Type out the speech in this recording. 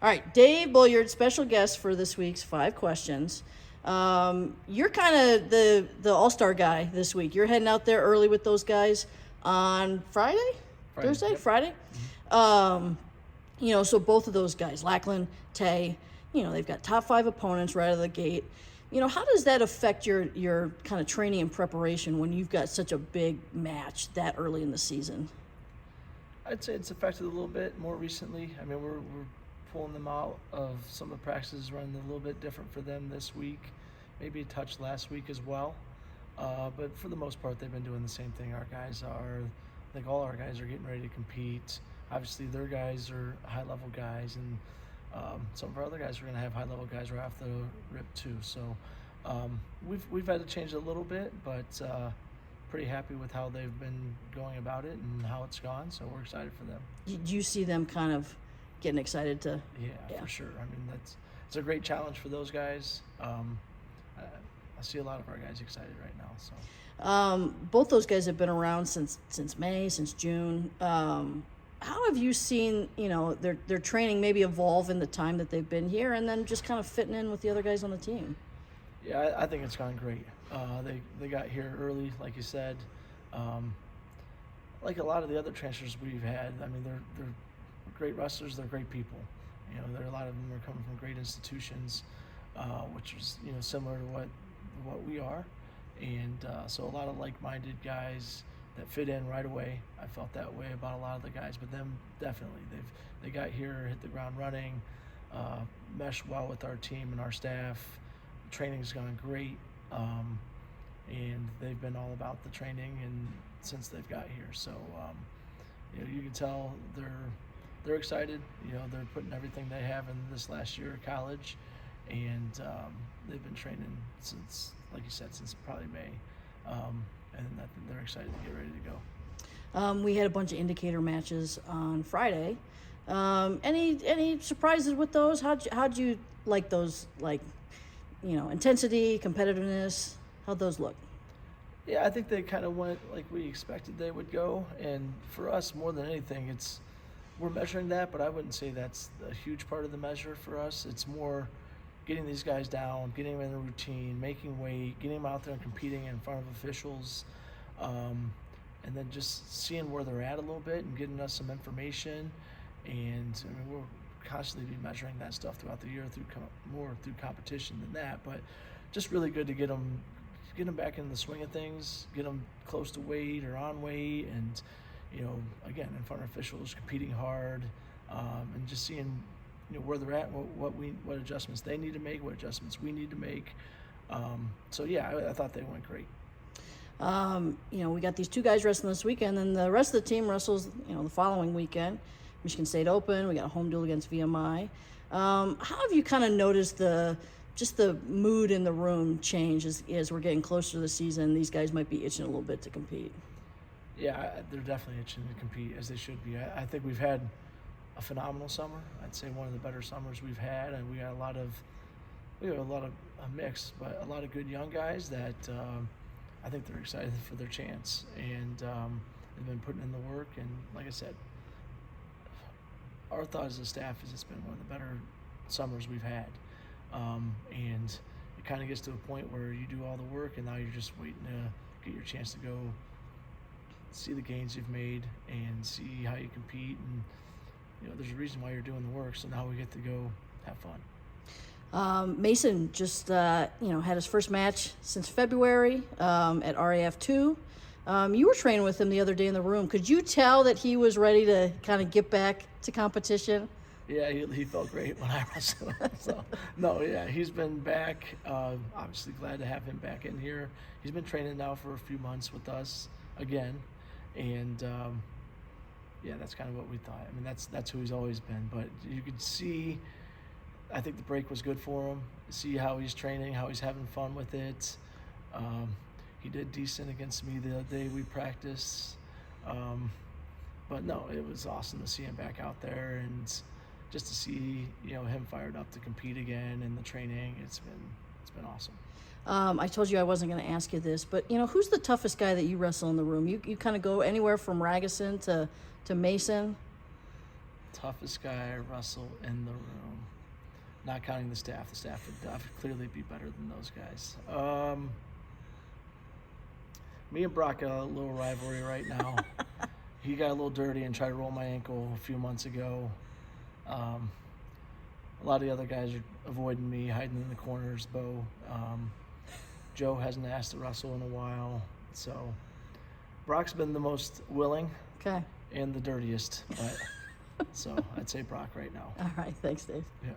All right, Dave Bolyard, special guest for this week's 5 questions. You're kind of the all-star guy this week. You're heading out there early with those guys on Thursday, yep. Friday. So both of those guys, Lackland, Tay, they've got top 5 opponents right out of the gate. How does that affect your kind of training and preparation when you've got such a big match that early in the season? I'd say it's affected a little bit more recently. I mean, we're pulling them out of some of the practices, running a little bit different for them this week, maybe a touch last week as well. But for the most part, they've been doing the same thing. Our guys are, I think all our guys are getting ready to compete. Obviously, their guys are high-level guys, and some of our other guys are going to have high-level guys right off the rip too. So we've had to change it a little bit, but pretty happy with how they've been going about it and how it's gone. So we're excited for them. Do you see them kind of getting excited to? Yeah, for sure. I mean, it's a great challenge for those guys. I see a lot of our guys excited right now. So both those guys have been around since May, since June. How have you seen their training maybe evolve in the time that they've been here, and then just kind of fitting in with the other guys on the team? Yeah, I think it's gone great. They got here early, like you said. Like a lot of the other transfers we've had, I mean, they're great wrestlers. They're great people. A lot of them are coming from great institutions, which is similar to what we are, and so a lot of like-minded guys that fit in right away. I felt that way about a lot of the guys, but them definitely they got here, hit the ground running, meshed well with our team and our staff. Training's gone great, and they've been all about the training and since they've got here. So you can tell they're excited. They're putting everything they have in this last year of college, and they've been training since, like you said, since probably May, and they're excited to get ready to go. We had a bunch of indicator matches on Friday. Any surprises with those? How'd you like those? Intensity, competitiveness. How'd those look? Yeah, I think they kind of went like we expected they would go, and for us, more than anything, we're measuring that, but I wouldn't say that's a huge part of the measure for us. It's more getting these guys down, getting them in a routine, making weight, getting them out there and competing in front of officials, and then just seeing where they're at a little bit and getting us some information. And I mean, we'll constantly be measuring that stuff throughout the year more through competition than that, but just really good to get them back in the swing of things, get them close to weight or on weight, and again, in front of officials, competing hard, and just seeing where they're at, what adjustments they need to make, what adjustments we need to make. So yeah, I thought they went great. We got these 2 guys wrestling this weekend, and the rest of the team wrestles the following weekend. Michigan State Open. We got a home duel against VMI. How have you kind of noticed the mood in the room change as we're getting closer to the season? These guys might be itching a little bit to compete. Yeah, they're definitely itching to compete, as they should be. I think we've had a phenomenal summer. I'd say one of the better summers we've had, and we have a lot of a mix, but a lot of good young guys that I think they're excited for their chance, and they've been putting in the work. And like I said, our thought as a staff is it's been one of the better summers we've had, and it kind of gets to a point where you do all the work, and now you're just waiting to get your chance to go see the gains you've made and see how you compete, and there's a reason why you're doing the work. So now we get to go have fun. Mason just had his first match since February at RAF 2. You were training with him the other day in the room. Could you tell that he was ready to kind of get back to competition? Yeah, he felt great when I wrestled him. So, no, yeah, he's been back. Obviously glad to have him back in here. He's been training now for a few months with us again, and yeah, that's kind of what we thought. I mean, that's who he's always been. But you could see, I think the break was good for him. See how he's training, how he's having fun with it. He did decent against me the other day we practiced. But no, it was awesome to see him back out there, and just to see him fired up to compete again in the training. It's been awesome. I told you I wasn't going to ask you this, but who's the toughest guy that you wrestle in the room? You kind of go anywhere from Ragusan to Mason. Toughest guy I wrestle in the room. not counting the staff. The staff would clearly be better than those guys. Me and Brock got a little rivalry right now. He got a little dirty and tried to roll my ankle a few months ago. A lot of the other guys are avoiding me, hiding in the corners. Joe hasn't asked to wrestle in a while. So Brock's been the most willing Okay. and the dirtiest. But so I'd say Brock right now. All right. Thanks, Dave. Yeah.